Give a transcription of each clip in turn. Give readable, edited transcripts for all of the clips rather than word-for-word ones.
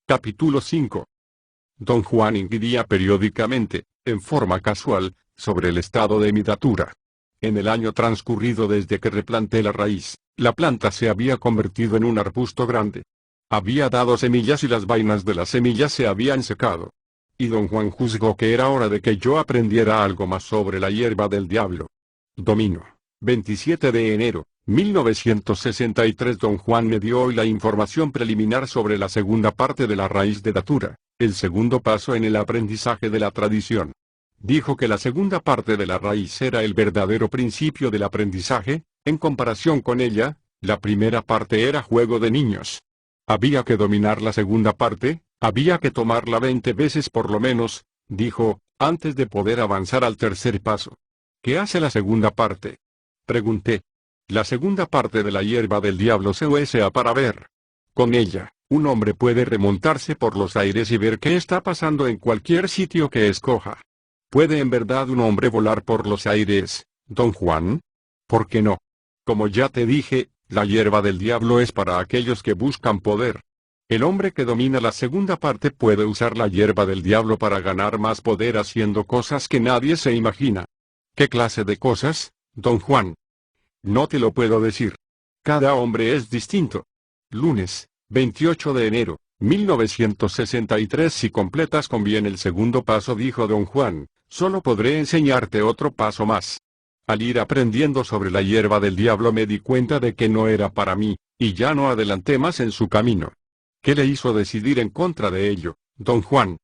Capítulo 5. Don Juan inquiría periódicamente, en forma casual, sobre el estado de mi datura. En el año transcurrido desde que replanté la raíz, la planta se había convertido en un arbusto grande. Había dado semillas y las vainas de las semillas se habían secado. Y don Juan juzgó que era hora de que yo aprendiera algo más sobre la hierba del diablo. Domingo, 27 de enero, 1963. Don Juan me dio hoy la información preliminar sobre la segunda parte de la raíz de datura, el segundo paso en el aprendizaje de la tradición. Dijo que la segunda parte de la raíz era el verdadero principio del aprendizaje. En comparación con ella, la primera parte era juego de niños. Había que dominar la segunda parte, había que tomarla 20 veces por lo menos, dijo, antes de poder avanzar al tercer paso. ¿Qué hace la segunda parte?, pregunté. La segunda parte de la hierba del diablo se usa para ver. Con ella, un hombre puede remontarse por los aires y ver qué está pasando en cualquier sitio que escoja. ¿Puede en verdad un hombre volar por los aires, don Juan? ¿Por qué no? Como ya te dije, la hierba del diablo es para aquellos que buscan poder. El hombre que domina la segunda parte puede usar la hierba del diablo para ganar más poder haciendo cosas que nadie se imagina. ¿Qué clase de cosas, don Juan? No te lo puedo decir. Cada hombre es distinto. Lunes, 28 de enero, 1963. Si completas con bien el segundo paso, dijo don Juan, solo podré enseñarte otro paso más. Al ir aprendiendo sobre la hierba del diablo me di cuenta de que no era para mí, y ya no adelanté más en su camino. ¿Qué le hizo decidir en contra de ello, don Juan?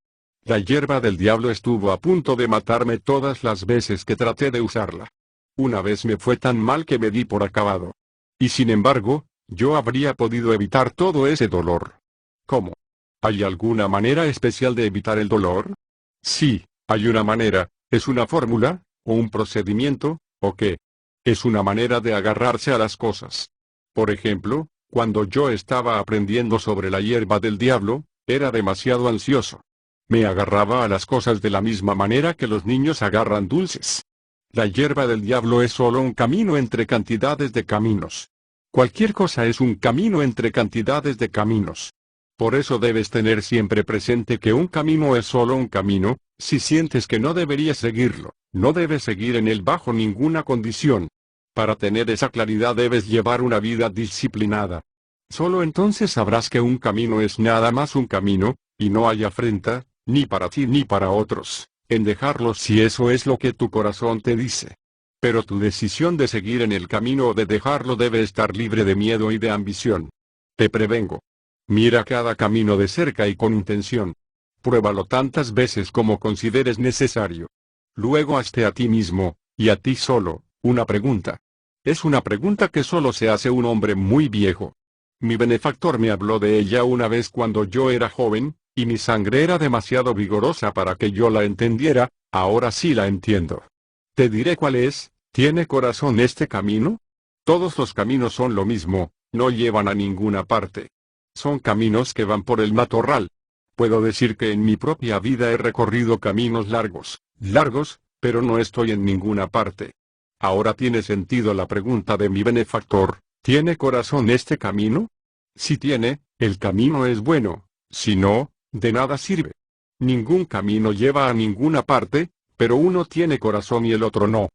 La hierba del diablo estuvo a punto de matarme todas las veces que traté de usarla. Una vez me fue tan mal que me di por acabado. Y sin embargo, yo habría podido evitar todo ese dolor. ¿Cómo? ¿Hay alguna manera especial de evitar el dolor? Sí, hay una manera. ¿Es una fórmula, o un procedimiento, o qué? Es una manera de agarrarse a las cosas. Por ejemplo, cuando yo estaba aprendiendo sobre la hierba del diablo, era demasiado ansioso. Me agarraba a las cosas de la misma manera que los niños agarran dulces. La hierba del diablo es solo un camino entre cantidades de caminos. Cualquier cosa es un camino entre cantidades de caminos. Por eso debes tener siempre presente que un camino es solo un camino. Si sientes que no deberías seguirlo, no debes seguir en él bajo ninguna condición. Para tener esa claridad debes llevar una vida disciplinada. Solo entonces sabrás que un camino es nada más un camino, y no hay afrenta, ni para ti ni para otros, en dejarlo si eso es lo que tu corazón te dice. Pero tu decisión de seguir en el camino o de dejarlo debe estar libre de miedo y de ambición. Te prevengo. Mira cada camino de cerca y con intención. Pruébalo tantas veces como consideres necesario. Luego hazte a ti mismo, y a ti solo, una pregunta. Es una pregunta que solo se hace un hombre muy viejo. Mi benefactor me habló de ella una vez cuando yo era joven, y mi sangre era demasiado vigorosa para que yo la entendiera. Ahora sí la entiendo. Te diré cuál es. ¿Tiene corazón este camino? Todos los caminos son lo mismo, no llevan a ninguna parte. Son caminos que van por el matorral. Puedo decir que en mi propia vida he recorrido caminos largos, pero no estoy en ninguna parte. Ahora tiene sentido la pregunta de mi benefactor, ¿tiene corazón este camino? Si tiene, el camino es bueno, si no, de nada sirve. Ningún camino lleva a ninguna parte, pero uno tiene corazón y el otro no.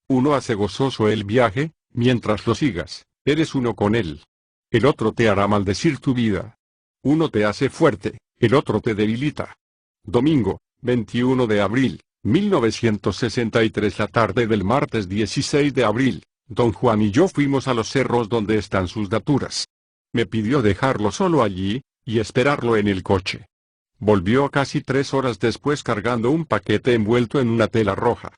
Uno hace gozoso el viaje, mientras lo sigas, eres uno con él. El otro te hará maldecir tu vida. Uno te hace fuerte, el otro te debilita. Domingo, 21 de abril, 1963. La tarde del martes 16 de abril, don Juan y yo fuimos a los cerros donde están sus daturas. Me pidió dejarlo solo allí, y esperarlo en el coche. Volvió casi 3 horas después cargando un paquete envuelto en una tela roja.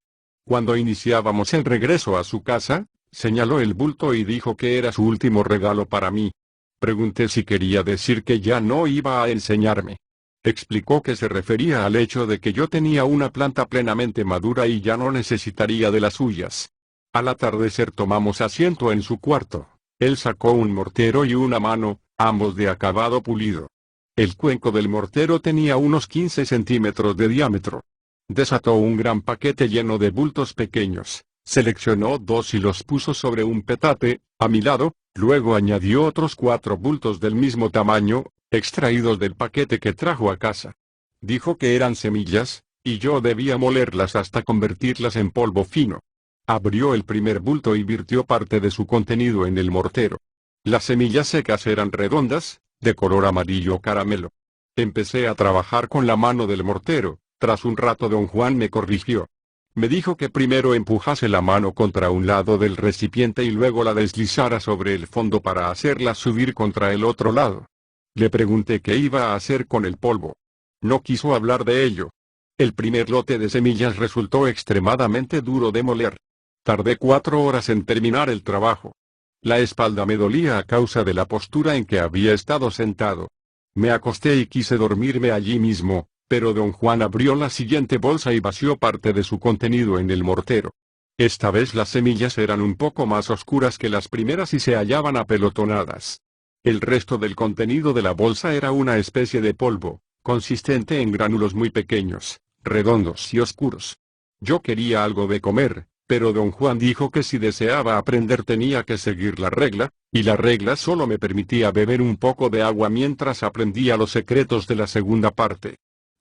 Cuando iniciábamos el regreso a su casa, señaló el bulto y dijo que era su último regalo para mí. Pregunté si quería decir que ya no iba a enseñarme. Explicó que se refería al hecho de que yo tenía una planta plenamente madura y ya no necesitaría de las suyas. Al atardecer tomamos asiento en su cuarto. Él sacó un mortero y una mano, ambos de acabado pulido. El cuenco del mortero tenía unos 15 centímetros de diámetro. Desató un gran paquete lleno de bultos pequeños, seleccionó 2 y los puso sobre un petate, a mi lado, luego añadió otros 4 bultos del mismo tamaño. extraídos del paquete que trajo a casa. Dijo que eran semillas, y yo debía molerlas hasta convertirlas en polvo fino. Abrió el primer bulto y virtió parte de su contenido en el mortero. Las semillas secas eran redondas, de color amarillo caramelo. Empecé a trabajar con la mano del mortero. Tras un rato don Juan me corrigió. Me dijo que primero empujase la mano contra un lado del recipiente y luego la deslizara sobre el fondo para hacerla subir contra el otro lado. Le pregunté qué iba a hacer con el polvo. No quiso hablar de ello. El primer lote de semillas resultó extremadamente duro de moler. Tardé 4 horas en terminar el trabajo. La espalda me dolía a causa de la postura en que había estado sentado. Me acosté y quise dormirme allí mismo, pero don Juan abrió la siguiente bolsa y vació parte de su contenido en el mortero. Esta vez las semillas eran un poco más oscuras que las primeras y se hallaban apelotonadas. El resto del contenido de la bolsa era una especie de polvo, consistente en gránulos muy pequeños, redondos y oscuros. Yo quería algo de comer, pero don Juan dijo que si deseaba aprender tenía que seguir la regla, y la regla solo me permitía beber un poco de agua mientras aprendía los secretos de la segunda parte.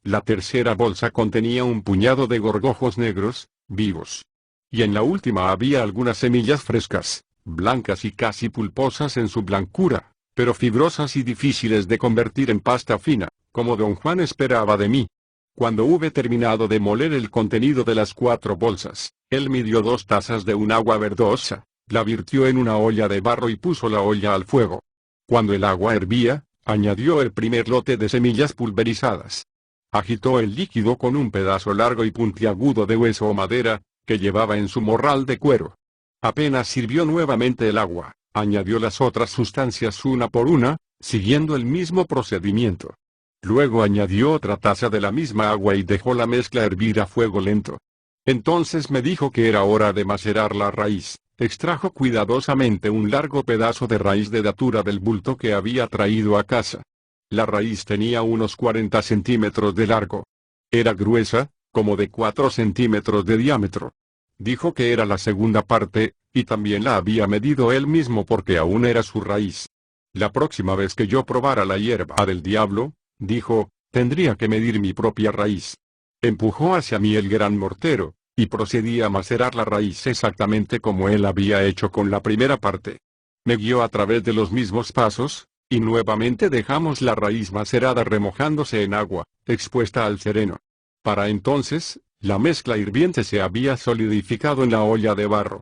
La tercera bolsa contenía un puñado de gorgojos negros, vivos. Y en la última había algunas semillas frescas, blancas y casi pulposas en su blancura, pero fibrosas y difíciles de convertir en pasta fina, como don Juan esperaba de mí. Cuando hube terminado de moler el contenido de las 4 bolsas, él midió 2 tazas de un agua verdosa, la virtió en una olla de barro y puso la olla al fuego. Cuando el agua hervía, añadió el primer lote de semillas pulverizadas. Agitó el líquido con un pedazo largo y puntiagudo de hueso o madera, que llevaba en su morral de cuero. Apenas sirvió nuevamente el agua, añadió las otras sustancias una por una, siguiendo el mismo procedimiento. Luego añadió otra taza de la misma agua y dejó la mezcla hervir a fuego lento. Entonces me dijo que era hora de macerar la raíz. Extrajo cuidadosamente un largo pedazo de raíz de datura del bulto que había traído a casa. La raíz tenía unos 40 centímetros de largo. Era gruesa, como de 4 centímetros de diámetro. Dijo que era la segunda parte, y también la había medido él mismo porque aún era su raíz. La próxima vez que yo probara la hierba del diablo, dijo, tendría que medir mi propia raíz. Empujó hacia mí el gran mortero, y procedí a macerar la raíz exactamente como él había hecho con la primera parte. Me guió a través de los mismos pasos, y nuevamente dejamos la raíz macerada remojándose en agua, expuesta al sereno. Para entonces, la mezcla hirviente se había solidificado en la olla de barro.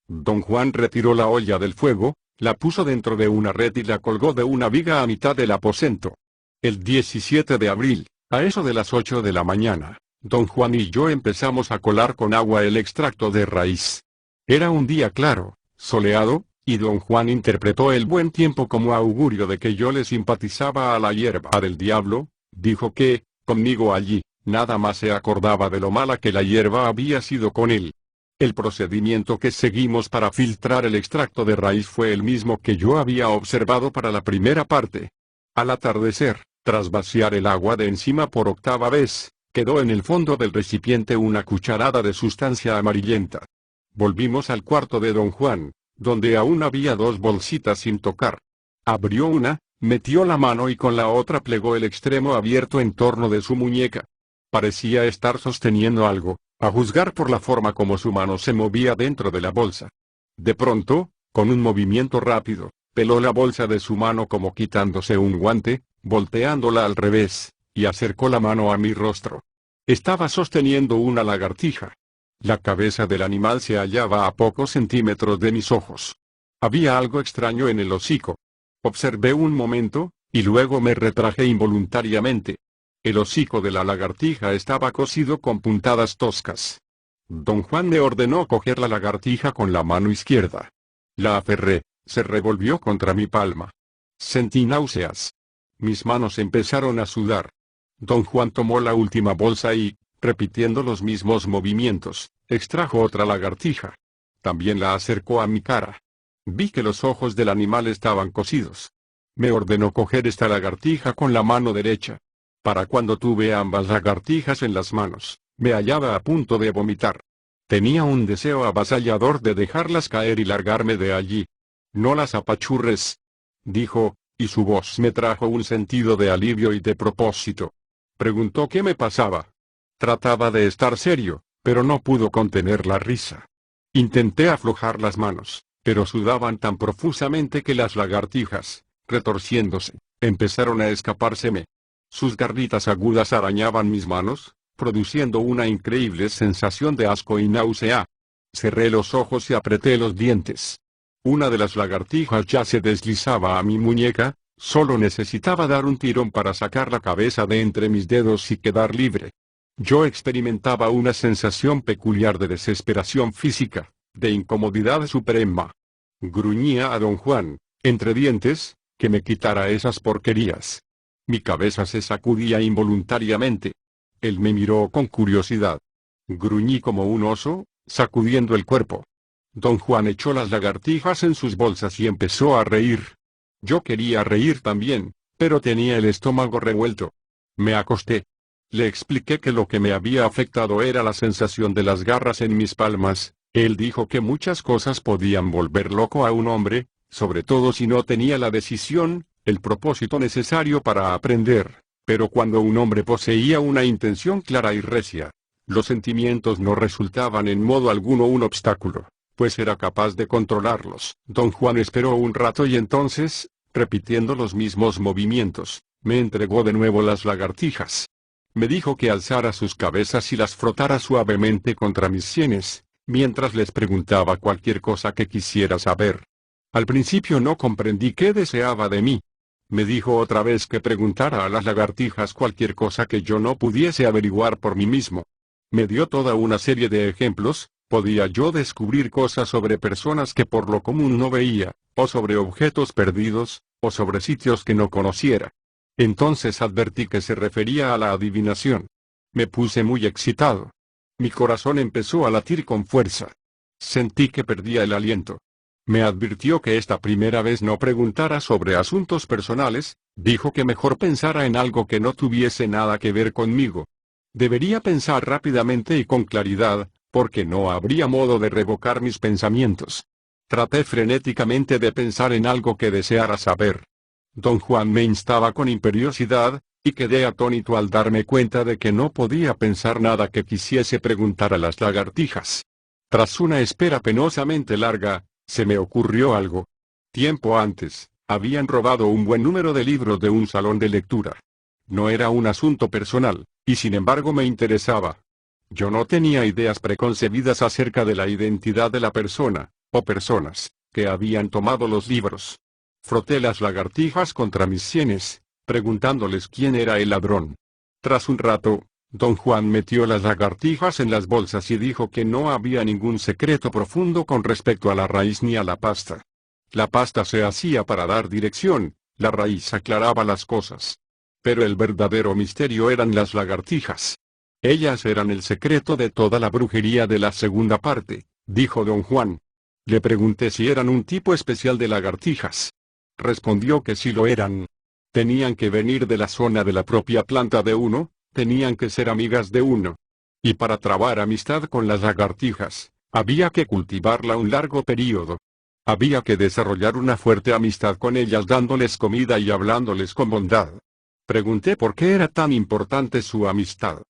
Don Juan retiró la olla del fuego, la puso dentro de una red y la colgó de una viga a mitad del aposento. El 17 de abril, a eso de las 8 de la mañana, don Juan y yo empezamos a colar con agua el extracto de raíz. Era un día claro, soleado, y don Juan interpretó el buen tiempo como augurio de que yo le simpatizaba a la hierba del diablo. Dijo que, conmigo allí, nada más se acordaba de lo mala que la hierba había sido con él. El procedimiento que seguimos para filtrar el extracto de raíz fue el mismo que yo había observado para la primera parte. Al atardecer, tras vaciar el agua de encima por 8ª vez, quedó en el fondo del recipiente una cucharada de sustancia amarillenta. Volvimos al cuarto de don Juan, donde aún había 2 bolsitas sin tocar. Abrió una, metió la mano y con la otra plegó el extremo abierto en torno de su muñeca. Parecía estar sosteniendo algo, a juzgar por la forma como su mano se movía dentro de la bolsa. De pronto, con un movimiento rápido, peló la bolsa de su mano como quitándose un guante, volteándola al revés, y acercó la mano a mi rostro. Estaba sosteniendo una lagartija. La cabeza del animal se hallaba a pocos centímetros de mis ojos. Había algo extraño en el hocico. Observé un momento, y luego me retraje involuntariamente. El hocico de la lagartija estaba cosido con puntadas toscas. Don Juan me ordenó coger la lagartija con la mano izquierda. La aferré, se revolvió contra mi palma. Sentí náuseas. Mis manos empezaron a sudar. Don Juan tomó la última bolsa y, repitiendo los mismos movimientos, extrajo otra lagartija. También la acercó a mi cara. Vi que los ojos del animal estaban cosidos. Me ordenó coger esta lagartija con la mano derecha. Para cuando tuve ambas lagartijas en las manos, me hallaba a punto de vomitar. Tenía un deseo avasallador de dejarlas caer y largarme de allí. No las apachurres, dijo, y su voz me trajo un sentido de alivio y de propósito. Preguntó qué me pasaba. Trataba de estar serio, pero no pudo contener la risa. Intenté aflojar las manos, pero sudaban tan profusamente que las lagartijas, retorciéndose, empezaron a escapárseme. Sus garritas agudas arañaban mis manos, produciendo una increíble sensación de asco y náusea. Cerré los ojos y apreté los dientes. Una de las lagartijas ya se deslizaba a mi muñeca, solo necesitaba dar un tirón para sacar la cabeza de entre mis dedos y quedar libre. Yo experimentaba una sensación peculiar de desesperación física, de incomodidad suprema. Gruñía a don Juan, entre dientes, que me quitara esas porquerías. Mi cabeza se sacudía involuntariamente. Él me miró con curiosidad. Gruñí como un oso, sacudiendo el cuerpo. Don Juan echó las lagartijas en sus bolsas y empezó a reír. Yo quería reír también, pero tenía el estómago revuelto. Me acosté. Le expliqué que lo que me había afectado era la sensación de las garras en mis palmas. Él dijo que muchas cosas podían volver loco a un hombre, sobre todo si no tenía la decisión, el propósito necesario para aprender, pero cuando un hombre poseía una intención clara y recia, los sentimientos no resultaban en modo alguno un obstáculo, pues era capaz de controlarlos. Don Juan esperó un rato y entonces, repitiendo los mismos movimientos, me entregó de nuevo las lagartijas. Me dijo que alzara sus cabezas y las frotara suavemente contra mis sienes, mientras les preguntaba cualquier cosa que quisiera saber. Al principio no comprendí qué deseaba de mí. Me dijo otra vez que preguntara a las lagartijas cualquier cosa que yo no pudiese averiguar por mí mismo. Me dio toda una serie de ejemplos. Podía yo descubrir cosas sobre personas que por lo común no veía, o sobre objetos perdidos, o sobre sitios que no conociera. Entonces advertí que se refería a la adivinación. Me puse muy excitado. Mi corazón empezó a latir con fuerza. Sentí que perdía el aliento. Me advirtió que esta primera vez no preguntara sobre asuntos personales, dijo que mejor pensara en algo que no tuviese nada que ver conmigo. Debería pensar rápidamente y con claridad, porque no habría modo de revocar mis pensamientos. Traté frenéticamente de pensar en algo que deseara saber. Don Juan me instaba con imperiosidad, y quedé atónito al darme cuenta de que no podía pensar nada que quisiese preguntar a las lagartijas. Tras una espera penosamente larga, se me ocurrió algo. Tiempo antes, habían robado un buen número de libros de un salón de lectura. No era un asunto personal, y sin embargo me interesaba. Yo no tenía ideas preconcebidas acerca de la identidad de la persona, o personas, que habían tomado los libros. Froté las lagartijas contra mis sienes, preguntándoles quién era el ladrón. Tras un rato, don Juan metió las lagartijas en las bolsas y dijo que no había ningún secreto profundo con respecto a la raíz ni a la pasta. La pasta se hacía para dar dirección, la raíz aclaraba las cosas. Pero el verdadero misterio eran las lagartijas. Ellas eran el secreto de toda la brujería de la segunda parte, dijo don Juan. Le pregunté si eran un tipo especial de lagartijas. Respondió que sí lo eran. Tenían que venir de la zona de la propia planta de uno, tenían que ser amigas de uno. Y para trabar amistad con las lagartijas, había que cultivarla un largo período. Había que desarrollar una fuerte amistad con ellas dándoles comida y hablándoles con bondad. Pregunté por qué era tan importante su amistad.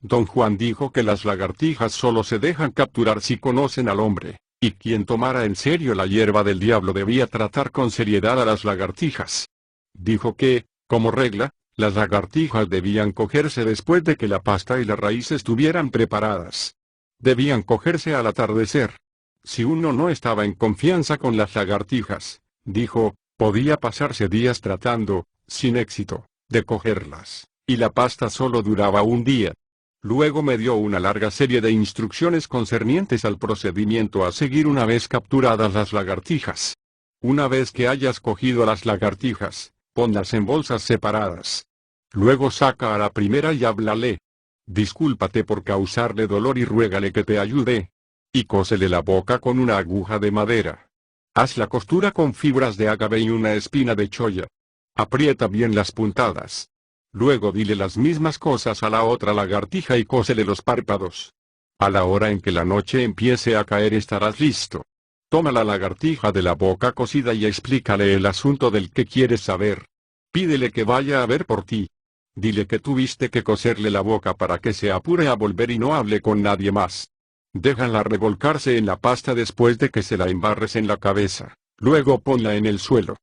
Don Juan dijo que las lagartijas solo se dejan capturar si conocen al hombre, y quien tomara en serio la hierba del diablo debía tratar con seriedad a las lagartijas. Dijo que, como regla, las lagartijas debían cogerse después de que la pasta y la raíz estuvieran preparadas. Debían cogerse al atardecer. Si uno no estaba en confianza con las lagartijas, dijo, podía pasarse días tratando, sin éxito, de cogerlas, y la pasta solo duraba un día. Luego me dio una larga serie de instrucciones concernientes al procedimiento a seguir una vez capturadas las lagartijas. Una vez que hayas cogido a las lagartijas, ponlas en bolsas separadas. Luego saca a la primera y háblale. Discúlpate por causarle dolor y ruégale que te ayude. Y cósele la boca con una aguja de madera. Haz la costura con fibras de ágave y una espina de cholla. Aprieta bien las puntadas. Luego dile las mismas cosas a la otra lagartija y cósele los párpados. A la hora en que la noche empiece a caer estarás listo. Toma la lagartija de la boca cocida y explícale el asunto del que quieres saber. Pídele que vaya a ver por ti. Dile que tuviste que coserle la boca para que se apure a volver y no hable con nadie más. Déjala revolcarse en la pasta después de que se la embarres en la cabeza, luego ponla en el suelo.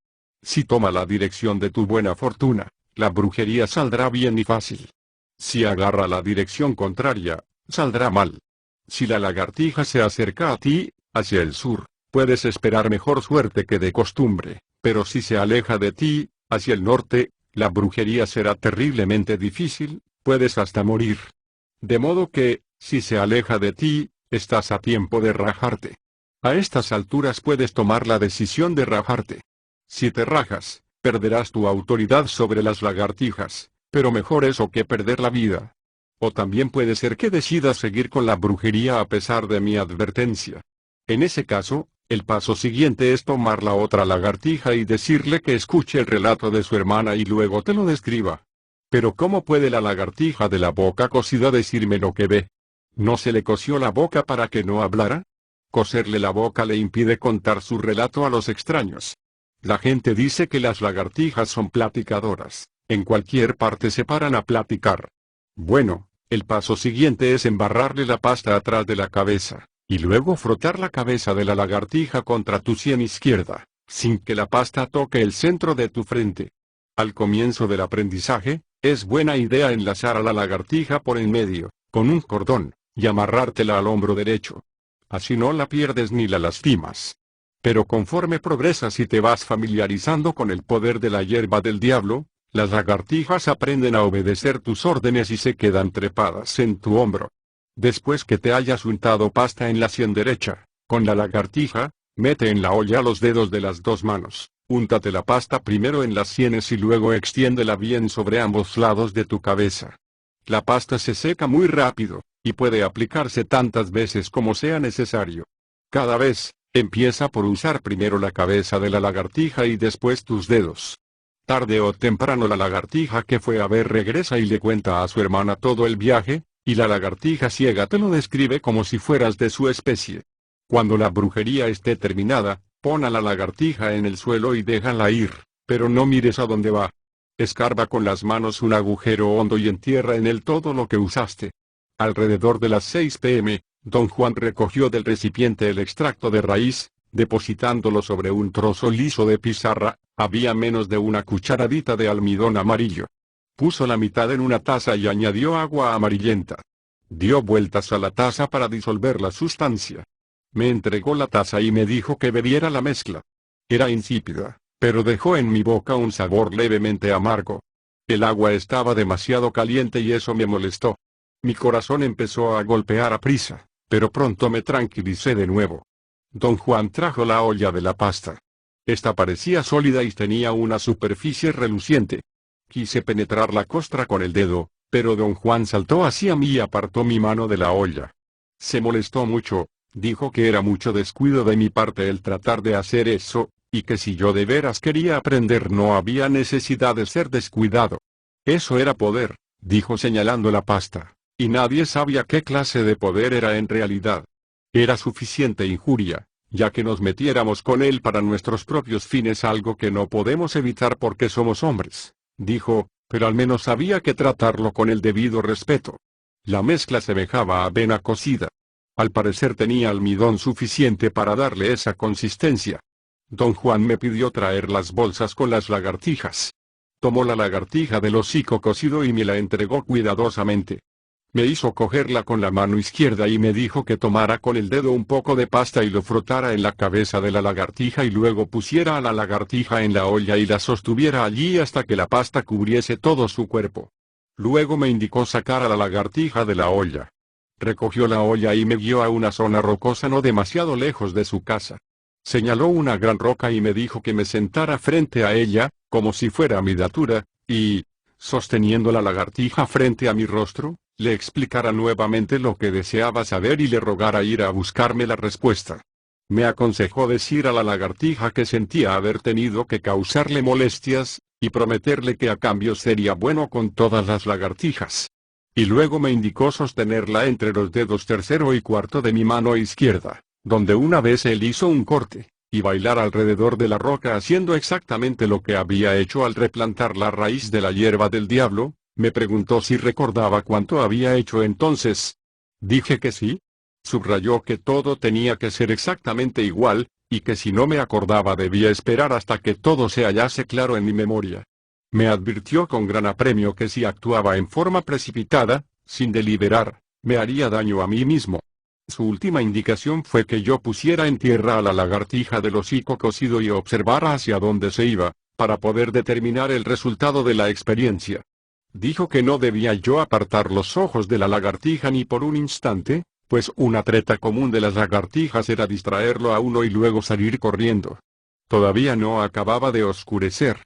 Si toma la dirección de tu buena fortuna, la brujería saldrá bien y fácil. Si agarra la dirección contraria, saldrá mal. Si la lagartija se acerca a ti, hacia el sur, puedes esperar mejor suerte que de costumbre, pero si se aleja de ti, hacia el norte, la brujería será terriblemente difícil, puedes hasta morir. De modo que, si se aleja de ti, estás a tiempo de rajarte. A estas alturas puedes tomar la decisión de rajarte. Si te rajas, perderás tu autoridad sobre las lagartijas, pero mejor eso que perder la vida. O también puede ser que decidas seguir con la brujería a pesar de mi advertencia. En ese caso, el paso siguiente es tomar la otra lagartija y decirle que escuche el relato de su hermana y luego te lo describa. Pero ¿cómo puede la lagartija de la boca cocida decirme lo que ve? ¿No se le cosió la boca para que no hablara? Coserle la boca le impide contar su relato a los extraños. La gente dice que las lagartijas son platicadoras, en cualquier parte se paran a platicar. Bueno, el paso siguiente es embarrarle la pasta atrás de la cabeza, y luego frotar la cabeza de la lagartija contra tu sien izquierda, sin que la pasta toque el centro de tu frente. Al comienzo del aprendizaje, es buena idea enlazar a la lagartija por en medio, con un cordón, y amarrártela al hombro derecho. Así no la pierdes ni la lastimas. Pero conforme progresas y te vas familiarizando con el poder de la hierba del diablo, las lagartijas aprenden a obedecer tus órdenes y se quedan trepadas en tu hombro. Después que te hayas untado pasta en la sien derecha, con la lagartija, mete en la olla los dedos de las dos manos, úntate la pasta primero en las sienes y luego extiéndela bien sobre ambos lados de tu cabeza. La pasta se seca muy rápido, y puede aplicarse tantas veces como sea necesario. Cada vez, empieza por usar primero la cabeza de la lagartija y después tus dedos. Tarde o temprano la lagartija que fue a ver regresa y le cuenta a su hermana todo el viaje, y la lagartija ciega te lo describe como si fueras de su especie. Cuando la brujería esté terminada, pon a la lagartija en el suelo y déjala ir, pero no mires a dónde va. Escarba con las manos un agujero hondo y entierra en él todo lo que usaste. Alrededor de las 6 p.m., don Juan recogió del recipiente el extracto de raíz, depositándolo sobre un trozo liso de pizarra. Había menos de una cucharadita de almidón amarillo. Puso la mitad en una taza y añadió agua amarillenta. Dio vueltas a la taza para disolver la sustancia. Me entregó la taza y me dijo que bebiera la mezcla. Era insípida, pero dejó en mi boca un sabor levemente amargo. El agua estaba demasiado caliente y eso me molestó. Mi corazón empezó a golpear a prisa, pero pronto me tranquilicé de nuevo. Don Juan trajo la olla de la pasta. Esta parecía sólida y tenía una superficie reluciente. Quise penetrar la costra con el dedo, pero don Juan saltó hacia mí y apartó mi mano de la olla. Se molestó mucho, dijo que era mucho descuido de mi parte el tratar de hacer eso, y que si yo de veras quería aprender no había necesidad de ser descuidado. Eso era poder, dijo señalando la pasta, y nadie sabía qué clase de poder era en realidad. Era suficiente injuria, ya que nos metiéramos con él para nuestros propios fines, algo que no podemos evitar porque somos hombres, dijo, pero al menos había que tratarlo con el debido respeto. La mezcla semejaba a avena cocida. Al parecer tenía almidón suficiente para darle esa consistencia. Don Juan me pidió traer las bolsas con las lagartijas. Tomó la lagartija del hocico cocido y me la entregó cuidadosamente. Me hizo cogerla con la mano izquierda y me dijo que tomara con el dedo un poco de pasta y lo frotara en la cabeza de la lagartija y luego pusiera a la lagartija en la olla y la sostuviera allí hasta que la pasta cubriese todo su cuerpo. Luego me indicó sacar a la lagartija de la olla. Recogió la olla y me guió a una zona rocosa no demasiado lejos de su casa. Señaló una gran roca y me dijo que me sentara frente a ella, como si fuera mi datura, y, sosteniendo la lagartija frente a mi rostro, le explicara nuevamente lo que deseaba saber y le rogara ir a buscarme la respuesta. Me aconsejó decir a la lagartija que sentía haber tenido que causarle molestias, y prometerle que a cambio sería bueno con todas las lagartijas. Y luego me indicó sostenerla entre los dedos tercero y cuarto de mi mano izquierda, donde una vez él hizo un corte, y bailar alrededor de la roca haciendo exactamente lo que había hecho al replantar la raíz de la hierba del diablo. Me preguntó si recordaba cuánto había hecho entonces. Dije que sí. Subrayó que todo tenía que ser exactamente igual, y que si no me acordaba debía esperar hasta que todo se hallase claro en mi memoria. Me advirtió con gran apremio que si actuaba en forma precipitada, sin deliberar, me haría daño a mí mismo. Su última indicación fue que yo pusiera en tierra a la lagartija del hocico cocido y observara hacia dónde se iba, para poder determinar el resultado de la experiencia. Dijo que no debía yo apartar los ojos de la lagartija ni por un instante, pues una treta común de las lagartijas era distraerlo a uno y luego salir corriendo. Todavía no acababa de oscurecer.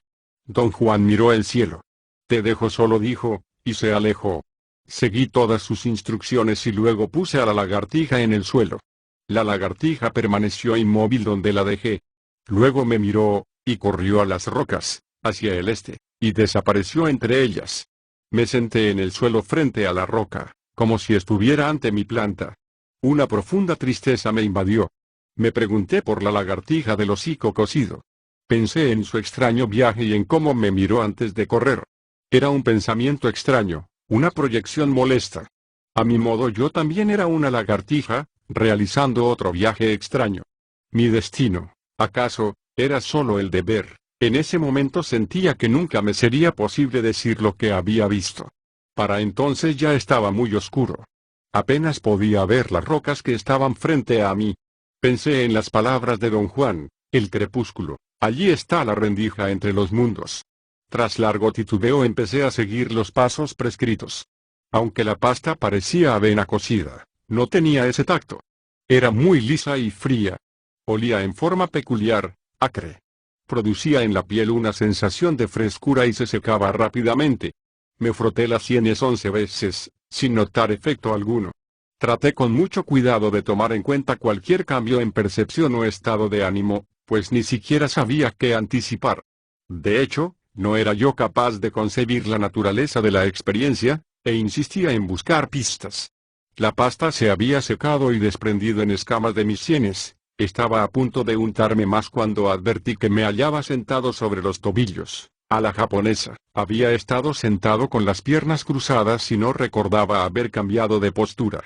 Don Juan miró el cielo. Te dejo solo, dijo, y se alejó. Seguí todas sus instrucciones y luego puse a la lagartija en el suelo. La lagartija permaneció inmóvil donde la dejé. Luego me miró, y corrió a las rocas, hacia el este, y desapareció entre ellas. Me senté en el suelo frente a la roca, como si estuviera ante mi planta. Una profunda tristeza me invadió. Me pregunté por la lagartija del hocico cocido. Pensé en su extraño viaje y en cómo me miró antes de correr. Era un pensamiento extraño, una proyección molesta. A mi modo yo también era una lagartija, realizando otro viaje extraño. Mi destino, ¿acaso, era solo el de ver? En ese momento sentía que nunca me sería posible decir lo que había visto. Para entonces ya estaba muy oscuro. Apenas podía ver las rocas que estaban frente a mí. Pensé en las palabras de don Juan, el crepúsculo, allí está la rendija entre los mundos. Tras largo titubeo empecé a seguir los pasos prescritos. Aunque la pasta parecía avena cocida, no tenía ese tacto. Era muy lisa y fría. Olía en forma peculiar, acre. Producía en la piel una sensación de frescura y se secaba rápidamente. Me froté las sienes 11 veces, sin notar efecto alguno. Traté con mucho cuidado de tomar en cuenta cualquier cambio en percepción o estado de ánimo, pues ni siquiera sabía qué anticipar. De hecho, no era yo capaz de concebir la naturaleza de la experiencia, e insistía en buscar pistas. La pasta se había secado y desprendido en escamas de mis sienes. Estaba a punto de untarme más cuando advertí que me hallaba sentado sobre los tobillos, a la japonesa. Había estado sentado con las piernas cruzadas y no recordaba haber cambiado de postura.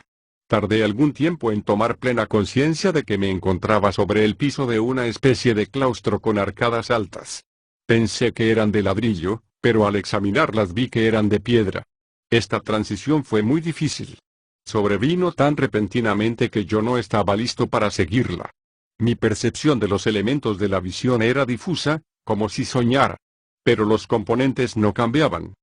Tardé algún tiempo en tomar plena conciencia de que me encontraba sobre el piso de una especie de claustro con arcadas altas. Pensé que eran de ladrillo, pero al examinarlas vi que eran de piedra. Esta transición fue muy difícil. Sobrevino tan repentinamente que yo no estaba listo para seguirla. Mi percepción de los elementos de la visión era difusa, como si soñara. Pero los componentes no cambiaban.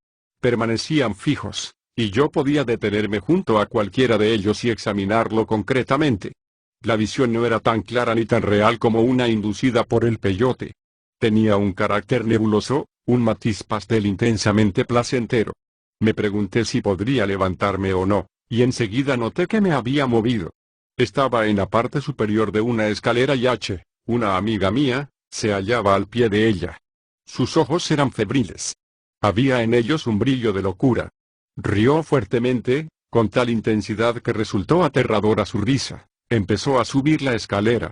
Permanecían fijos, y yo podía detenerme junto a cualquiera de ellos y examinarlo concretamente. La visión no era tan clara ni tan real como una inducida por el peyote. Tenía un carácter nebuloso, un matiz pastel intensamente placentero. Me pregunté si podría levantarme o no, y enseguida noté que me había movido. Estaba en la parte superior de una escalera y una amiga mía, se hallaba al pie de ella. Sus ojos eran febriles. Había en ellos un brillo de locura. Rió fuertemente, con tal intensidad que resultó aterradora su risa. Empezó a subir la escalera.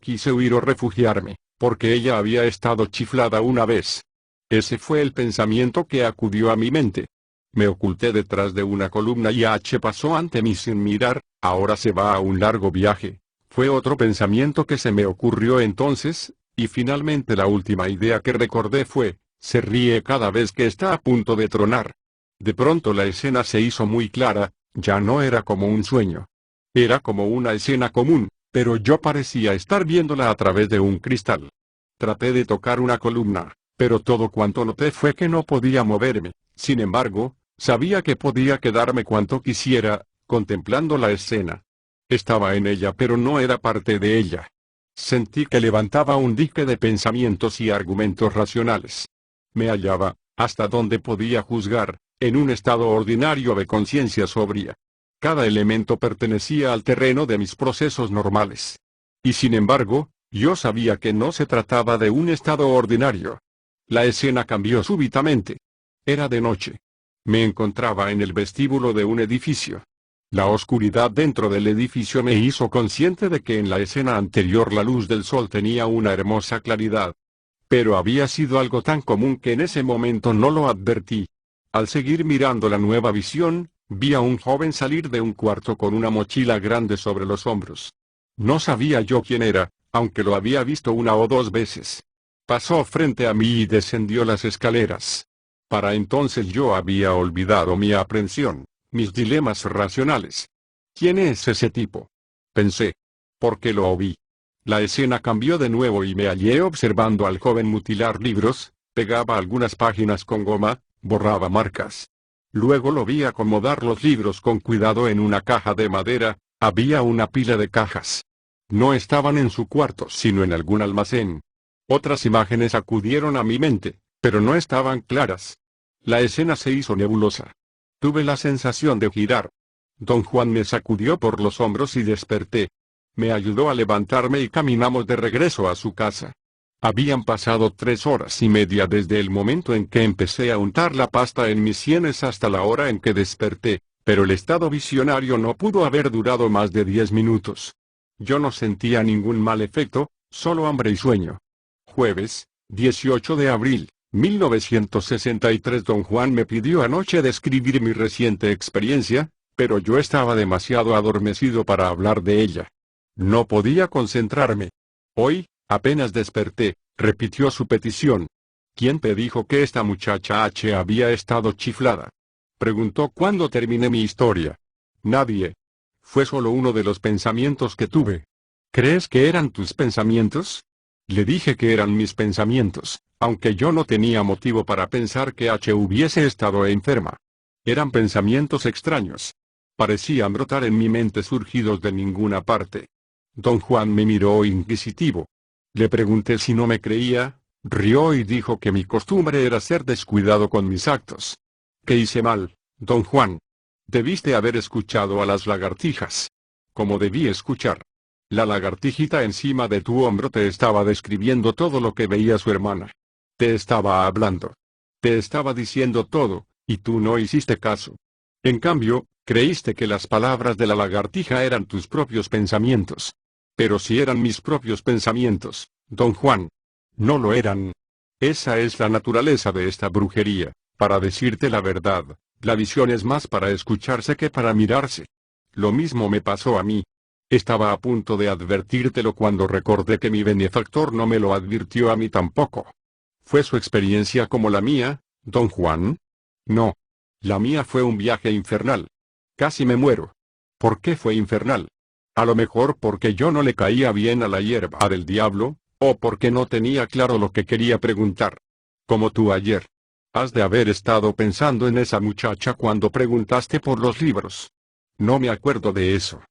Quise huir o refugiarme, porque ella había estado chiflada una vez. Ese fue el pensamiento que acudió a mi mente. Me oculté detrás de una columna y pasó ante mí sin mirar. Ahora se va a un largo viaje. Fue otro pensamiento que se me ocurrió entonces, y finalmente la última idea que recordé fue, se ríe cada vez que está a punto de tronar. De pronto la escena se hizo muy clara, ya no era como un sueño. Era como una escena común, pero yo parecía estar viéndola a través de un cristal. Traté de tocar una columna, pero todo cuanto noté fue que no podía moverme. Sin embargo, sabía que podía quedarme cuanto quisiera, contemplando la escena. Estaba en ella pero no era parte de ella. Sentí que levantaba un dique de pensamientos y argumentos racionales. Me hallaba, hasta donde podía juzgar, en un estado ordinario de conciencia sobria. Cada elemento pertenecía al terreno de mis procesos normales. Y sin embargo, yo sabía que no se trataba de un estado ordinario. La escena cambió súbitamente. Era de noche. Me encontraba en el vestíbulo de un edificio. La oscuridad dentro del edificio me hizo consciente de que en la escena anterior la luz del sol tenía una hermosa claridad. Pero había sido algo tan común que en ese momento no lo advertí. Al seguir mirando la nueva visión, vi a un joven salir de un cuarto con una mochila grande sobre los hombros. No sabía yo quién era, aunque lo había visto una o dos veces. Pasó frente a mí y descendió las escaleras. Para entonces yo había olvidado mi aprensión, mis dilemas racionales. ¿Quién es ese tipo? Pensé. Porque lo oí. La escena cambió de nuevo y me hallé observando al joven mutilar libros, pegaba algunas páginas con goma, borraba marcas. Luego lo vi acomodar los libros con cuidado en una caja de madera. Había una pila de cajas. No estaban en su cuarto sino en algún almacén. Otras imágenes acudieron a mi mente, pero no estaban claras. La escena se hizo nebulosa. Tuve la sensación de girar. Don Juan me sacudió por los hombros y desperté. Me ayudó a levantarme y caminamos de regreso a su casa. Habían pasado 3 horas y media desde el momento en que empecé a untar la pasta en mis sienes hasta la hora en que desperté, pero el estado visionario no pudo haber durado más de 10 minutos. Yo no sentía ningún mal efecto, solo hambre y sueño. Jueves, 18 de abril, 1963. Don Juan me pidió anoche describir mi reciente experiencia, pero yo estaba demasiado adormecido para hablar de ella. No podía concentrarme. Hoy, apenas desperté, repitió su petición. ¿Quién te dijo que esta muchacha había estado chiflada? Preguntó cuando terminé mi historia. Nadie. Fue solo uno de los pensamientos que tuve. ¿Crees que eran tus pensamientos? Le dije que eran mis pensamientos, aunque yo no tenía motivo para pensar que hubiese estado enferma. Eran pensamientos extraños. Parecían brotar en mi mente surgidos de ninguna parte. Don Juan me miró inquisitivo. Le pregunté si no me creía, rió y dijo que mi costumbre era ser descuidado con mis actos. ¿Qué hice mal, don Juan? Debiste haber escuchado a las lagartijas. Como debí escuchar. La lagartijita encima de tu hombro te estaba describiendo todo lo que veía su hermana. Te estaba hablando. Te estaba diciendo todo, y tú no hiciste caso. En cambio, creíste que las palabras de la lagartija eran tus propios pensamientos. Pero si eran mis propios pensamientos, don Juan. No lo eran. Esa es la naturaleza de esta brujería. Para decirte la verdad, la visión es más para escucharse que para mirarse. Lo mismo me pasó a mí. Estaba a punto de advertírtelo cuando recordé que mi benefactor no me lo advirtió a mí tampoco. ¿Fue su experiencia como la mía, don Juan? No. La mía fue un viaje infernal. Casi me muero. ¿Por qué fue infernal? A lo mejor porque yo no le caía bien a la hierba del diablo, o porque no tenía claro lo que quería preguntar. Como tú ayer. Has de haber estado pensando en esa muchacha cuando preguntaste por los libros. No me acuerdo de eso.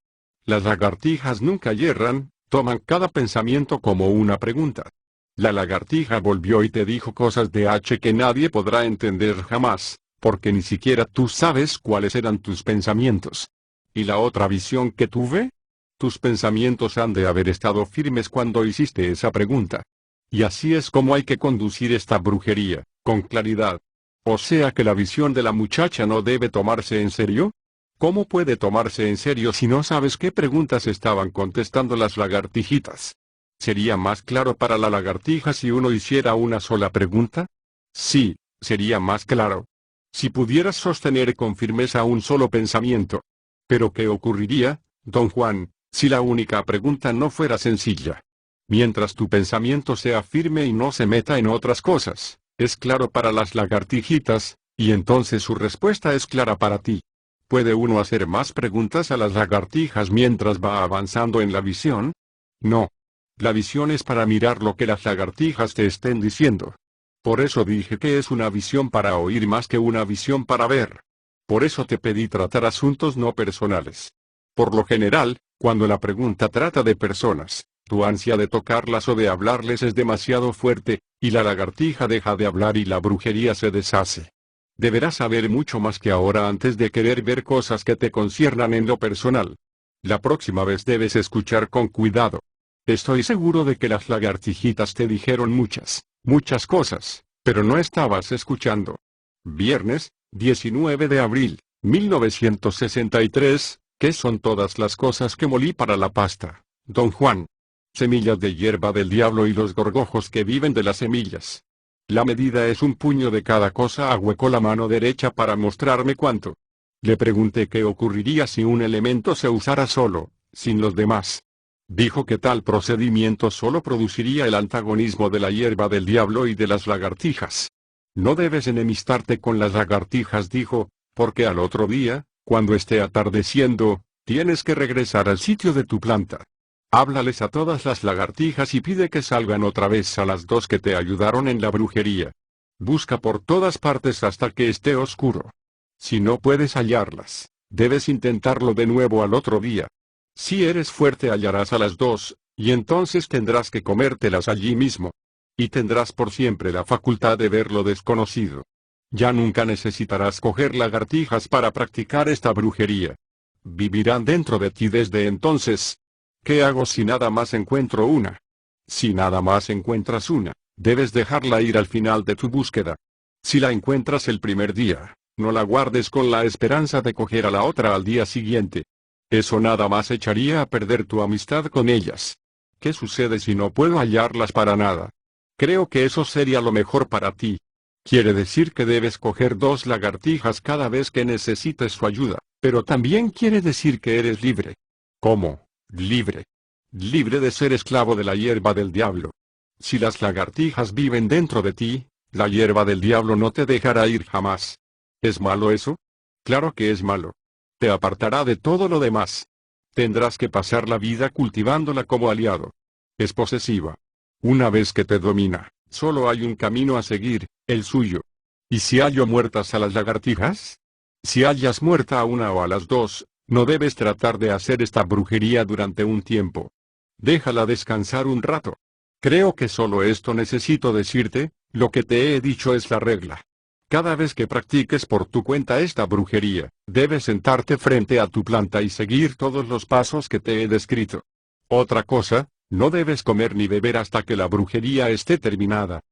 Las lagartijas nunca yerran, toman cada pensamiento como una pregunta. La lagartija volvió y te dijo cosas de que nadie podrá entender jamás, porque ni siquiera tú sabes cuáles eran tus pensamientos. ¿Y la otra visión que tuve? Tus pensamientos han de haber estado firmes cuando hiciste esa pregunta. Y así es como hay que conducir esta brujería, con claridad. O sea que la visión de la muchacha no debe tomarse en serio. ¿Cómo puede tomarse en serio si no sabes qué preguntas estaban contestando las lagartijitas? ¿Sería más claro para la lagartija si uno hiciera una sola pregunta? Sí, sería más claro. Si pudieras sostener con firmeza un solo pensamiento. Pero ¿qué ocurriría, don Juan, si la única pregunta no fuera sencilla? Mientras tu pensamiento sea firme y no se meta en otras cosas, es claro para las lagartijitas, y entonces su respuesta es clara para ti. ¿Puede uno hacer más preguntas a las lagartijas mientras va avanzando en la visión? No. La visión es para mirar lo que las lagartijas te estén diciendo. Por eso dije que es una visión para oír más que una visión para ver. Por eso te pedí tratar asuntos no personales. Por lo general, cuando la pregunta trata de personas, tu ansia de tocarlas o de hablarles es demasiado fuerte, y la lagartija deja de hablar y la brujería se deshace. Deberás saber mucho más que ahora antes de querer ver cosas que te conciernan en lo personal. La próxima vez debes escuchar con cuidado. Estoy seguro de que las lagartijitas te dijeron muchas cosas, pero no estabas escuchando. Viernes, 19 de abril, 1963, ¿Qué son todas las cosas que molí para la pasta, don Juan? Semillas de hierba del diablo y los gorgojos que viven de las semillas. La medida es un puño de cada cosa. Ahuecó la mano derecha para mostrarme cuánto. Le pregunté qué ocurriría si un elemento se usara solo, sin los demás. Dijo que tal procedimiento solo produciría el antagonismo de la hierba del diablo y de las lagartijas. No debes enemistarte con las lagartijas, dijo, porque al otro día, cuando esté atardeciendo, tienes que regresar al sitio de tu planta. Háblales a todas las lagartijas y pide que salgan otra vez a las 2 que te ayudaron en la brujería. Busca por todas partes hasta que esté oscuro. Si no puedes hallarlas, debes intentarlo de nuevo al otro día. Si eres fuerte hallarás a las 2, y entonces tendrás que comértelas allí mismo. Y tendrás por siempre la facultad de ver lo desconocido. Ya nunca necesitarás coger lagartijas para practicar esta brujería. Vivirán dentro de ti desde entonces. ¿Qué hago si nada más encuentro una? Si nada más encuentras una, debes dejarla ir al final de tu búsqueda. Si la encuentras el primer día, no la guardes con la esperanza de coger a la otra al día siguiente. Eso nada más echaría a perder tu amistad con ellas. ¿Qué sucede si no puedo hallarlas para nada? Creo que eso sería lo mejor para ti. Quiere decir que debes coger 2 lagartijas cada vez que necesites su ayuda, pero también quiere decir que eres libre. ¿Cómo? Libre. Libre de ser esclavo de la hierba del diablo. Si las lagartijas viven dentro de ti, la hierba del diablo no te dejará ir jamás. ¿Es malo eso? Claro que es malo. Te apartará de todo lo demás. Tendrás que pasar la vida cultivándola como aliado. Es posesiva. Una vez que te domina, solo hay un camino a seguir, el suyo. ¿Y si hallo muertas a las lagartijas? Si hallas muerta a una o a las 2, no debes tratar de hacer esta brujería durante un tiempo. Déjala descansar un rato. Creo que solo esto necesito decirte, lo que te he dicho es la regla. Cada vez que practiques por tu cuenta esta brujería, debes sentarte frente a tu planta y seguir todos los pasos que te he descrito. Otra cosa, no debes comer ni beber hasta que la brujería esté terminada.